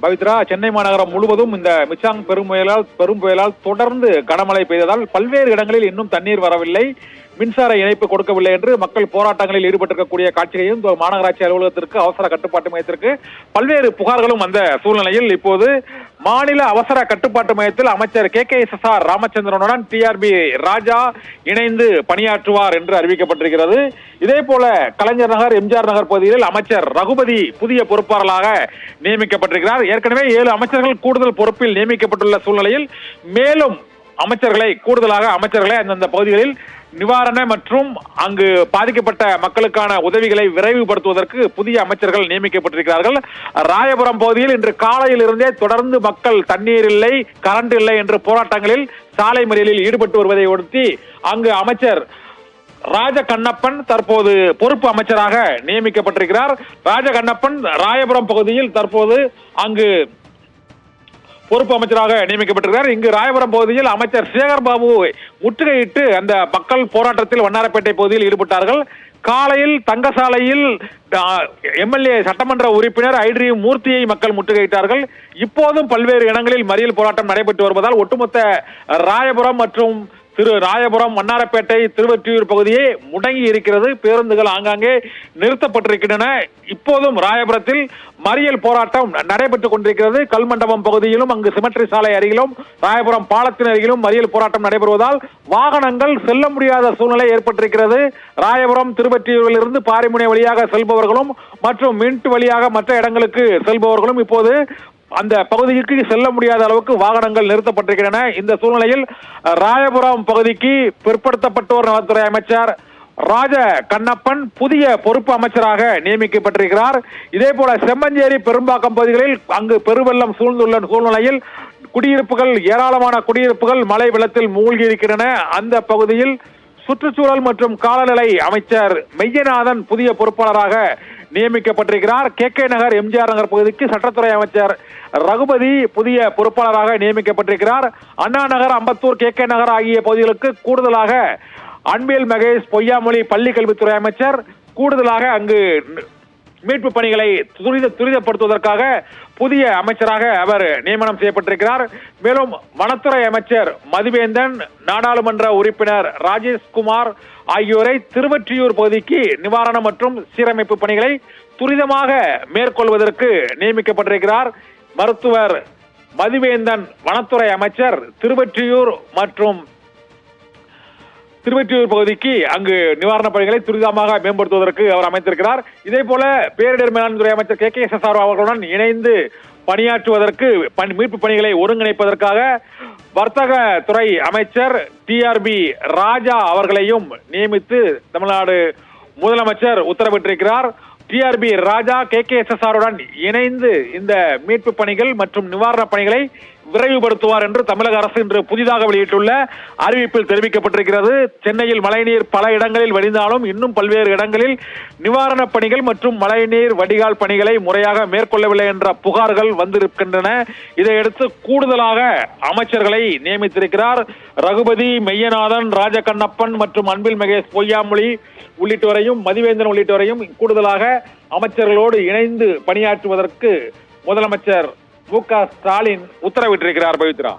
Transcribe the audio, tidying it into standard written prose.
பவித்ரா, சென்னை மாநகரம் முழுவதும் இந்த மிச்சாங் பெரும் புயலால் தொடர்ந்து கனமழை பெய்ததால் பல்வேறு இடங்களில் இன்னும் தண்ணீர் வரவில்லை, மின்சார இணைப்பு கொடுக்கவில்லை என்று மக்கள் போராட்டங்களில் ஈடுபட்டிருக்கக்கூடிய காட்சியையும் மாநகராட்சி அலுவலகத்திற்கு, அவசர கட்டுப்பாட்டு மையத்திற்கு பல்வேறு புகார்களும் வந்த சூழ்நிலையில் இப்போது மாநில அவசர கட்டுப்பாட்டு மையத்தில் அமைச்சர் KKSSR ராமச்சந்திரனுடன் TRB ராஜா இணைந்து பணியாற்றுவார் என்று அறிவிக்கப்பட்டிருக்கிறது. இதே போல கலைஞர் நகர், எம்ஜிஆர் நகர் பகுதிகளில் அமைச்சர் ரகுபதி புதிய பொறுப்பாளராக நியமிக்கப்பட்டிருக்கிறார். ஏற்கனவே 7 அமைச்சர்கள் கூடுதல் பொறுப்பில் நியமிக்கப்பட்டுள்ள சூழ்நிலையில் மேலும் கூடுதலாக அமைச்சர்களை அந்தந்த பகுதிகளில் நிவாரண மற்றும் அங்கு பாதிக்கப்பட்ட மக்களுக்கான உதவிகளை விரைவுபடுத்துவதற்கு புதிய அமைச்சர்கள் நியமிக்கப்பட்டிருக்கிறார்கள். ராயபுரம் பகுதியில் இன்று காலையில் இருந்தே தொடர்ந்து மக்கள் தண்ணீர் இல்லை, கரண்ட் இல்லை என்ற போராட்டங்களில் சாலை மறியலில் ஈடுபட்டு வருவதை ஒட்டி அங்கு அமைச்சர் ராஜகண்ணப்பன் தற்போது பொறுப்பு அமைச்சராக நியமிக்கப்பட்டிருக்கிறார். ராஜகண்ணப்பன் ராயபுரம் பகுதியில் தற்போது அங்கு பொறுப்பு அமைச்சராக நியமிக்கப்பட்டிருக்கிறார். இங்கு ராயபுரம் பகுதியில் அமைச்சர் சேகர் பாபு முற்றுகையிட்டு அந்த மக்கள் போராட்டத்தில் வண்ணாரப்பேட்டை பகுதியில் ஈடுபட்டார்கள். காலையில் தங்கசாலையில் MLA சட்டமன்ற உறுப்பினர் ஐட்ரி மூர்த்தியை மக்கள் முற்றுகையிட்டார்கள். இப்போதும் பல்வேறு இடங்களில் மறியல் போராட்டம் நடைபெற்று வருவதால் ஒட்டுமொத்த ராயபுரம் மற்றும் ராயபுரம், வண்ணாரப்பேட்டை, திருவொற்றியூர் பகுதியே முடங்கி இருக்கிறது. பேருந்துகள் ஆங்காங்கே நிறுத்தப்பட்டிருக்கின்றன. இப்போதும் ராயபுரத்தில் மறியல் போராட்டம் நடைபெற்றுக் கொண்டிருக்கிறது. கல்மண்டபம் பகுதியிலும், அங்கு சிமெட்ரி சாலை அருகிலும், ராயபுரம் பாலத்தின் அருகிலும் மறியல் போராட்டம் நடைபெறுவதால் வாகனங்கள் செல்ல முடியாத சூழ்நிலை ஏற்பட்டிருக்கிறது. ராயபுரம், திருவொற்றியூரில் இருந்து பாரிமுனை வழியாக செல்பவர்களும் மற்றும் மின்ட் வழியாக மற்ற இடங்களுக்கு செல்பவர்களும் இப்போது அந்த பகுதிக்கு செல்ல முடியாத அளவுக்கு வாகனங்கள் நிறுத்தப்பட்டிருக்கின்றன. இந்த சூழ்நிலையில் ராயபுரம் பகுதிக்கு பிற்படுத்தப்பட்டோர் நலத்துறை அமைச்சர் ராஜ கண்ணப்பன் புதிய பொறுப்பு அமைச்சராக நியமிக்கப்பட்டிருக்கிறார். இதே போல செம்மஞ்சேரி, பெரும்பாக்கம் பகுதிகளில் அங்கு பெருவெள்ளம் சூழ்ந்துள்ள சூழ்நிலையில் ஏராளமான குடியிருப்புகள் மழை வெள்ளத்தில் மூழ்கி இருக்கின்றன. அந்த பகுதியில் சுற்றுச்சூழல் மற்றும் காலநிலை அமைச்சர் மெய்யநாதன் புதிய பொறுப்பாளராக நியமிக்கப்பட்டிருக்கிறார். KK நகர், எம்ஜிஆர் நகர் பகுதிக்கு சட்டத்துறை அமைச்சர் ரகுபதி புதிய பொறுப்பாளராக நியமிக்கப்பட்டிருக்கிறார். அண்ணா நகர், அம்பத்தூர், KK நகர் ஆகிய பகுதிகளுக்கு கூடுதலாக அன்பில் மகேஷ் பொய்யாமொழி பள்ளி கல்வித்துறை அமைச்சர் கூடுதலாக அங்கு மீட்பு பணிகளை துரிதப்படுத்துவதற்காக புதிய அமைச்சராக அவர் நியமனம் செய்யப்பட்டிருக்கிறார். மேலும் வனத்துறை அமைச்சர் மதிவேந்தன், நாடாளுமன்ற உறுப்பினர் ராஜேஷ்குமார் ஆகியோரை திருவொற்றியூர் பகுதிக்கு நிவாரணம் மற்றும் சீரமைப்பு பணிகளை துரிதமாக மேற்கொள்வதற்கு நியமிக்கப்பட்டிருக்கிறார். மருத்துவர் மதிவேந்தன் வனத்துறை அமைச்சர் திருவொற்றியூர் பகுதிக்கு அங்கு நிவாரணப் பணிகளை துரிதமாக மேம்படுத்துவதற்கு அவர் அமைத்திருக்கிறார். இதே போல பேரிடர் மேலாண்மை துறை அமைச்சர் KKSSR அவர்களுடன் இணைந்து பணியாற்றுவதற்கு, மீட்பு பணிகளை ஒருங்கிணைப்பதற்காக வர்த்தக துறை அமைச்சர் TRB ராஜா அவர்களையும் நியமித்து தமிழ்நாடு முதலமைச்சர் உத்தரவிட்டிருக்கிறார். TRB ராஜா KKSSR-உடன் இணைந்து இந்த மீட்பு பணிகள் மற்றும் நிவாரணப் பணிகளை விரைவுபடுத்துவார் என்று தமிழக அரசு இன்று புதிதாக வெளியிட்டுள்ள அறிவிப்பில் தெரிவிக்கப்பட்டிருக்கிறது. சென்னையில் மழைநீர் பல இடங்களில் வடிந்தாலும் இன்னும் பல்வேறு இடங்களில் நிவாரணப் பணிகள் மற்றும் மழைநீர் வடிகால் பணிகளை முறையாக மேற்கொள்ளவில்லை என்ற புகார்கள் வந்திருக்கின்றன. இதையடுத்து கூடுதலாக அமைச்சர்களை நியமித்திருக்கிறார். ரகுபதி, மெய்யநாதன், ராஜகண்ணப்பன் மற்றும் அன்பில் மகேஷ் பொய்யாமொழி உள்ளிட்டோரையும், மதிவேந்தன் உள்ளிட்டோரையும் கூடுதலாக அமைச்சர்களோடு இணைந்து பணியாற்றுவதற்கு முதலமைச்சர் MK ஸ்டாலின் உத்தரவிட்டிருக்கிறார். பவித்ரா.